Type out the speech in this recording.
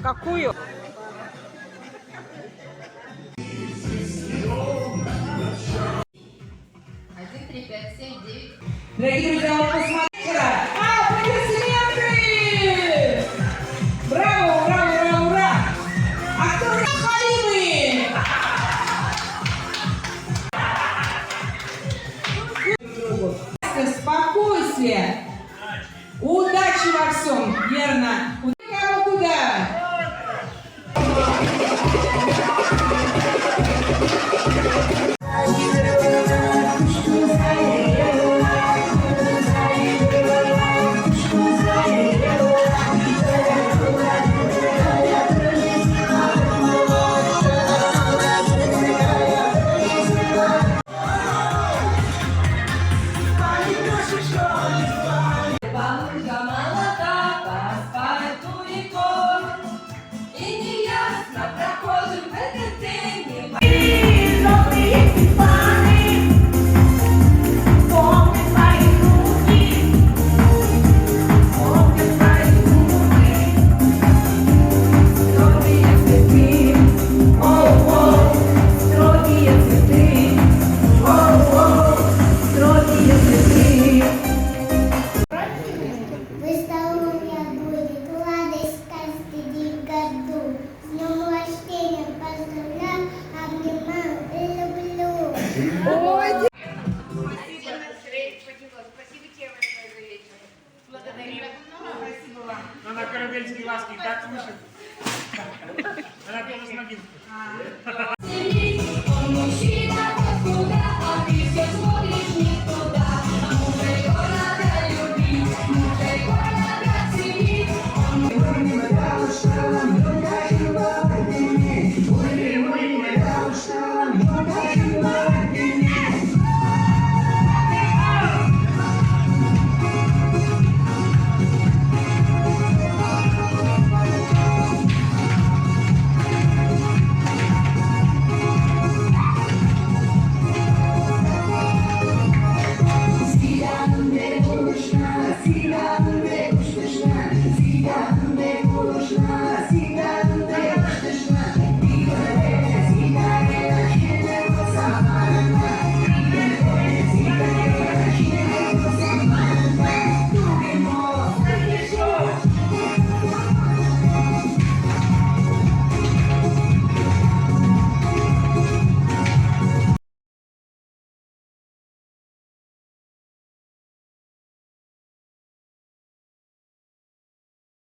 Какую? Один, три, пять, семь, девять. Дорогие друзья, вот посмотрите! Аплодисменты! Браво, ура, ура, ура! А кто Халимы? Спокойствие! Удачи во всем! Верно! Кому куда? Бабушка молода по асфальту рекой, и неясно прохожим в этот день не Вы здоровья будет, радость каждый день году. С днем рождения поздравляю, обнимаю и люблю. Спасибо тебе большое за вечер. Благодарю. Спасибо вам. Она карамельские ласки так слышит. Она тоже с Ногинской.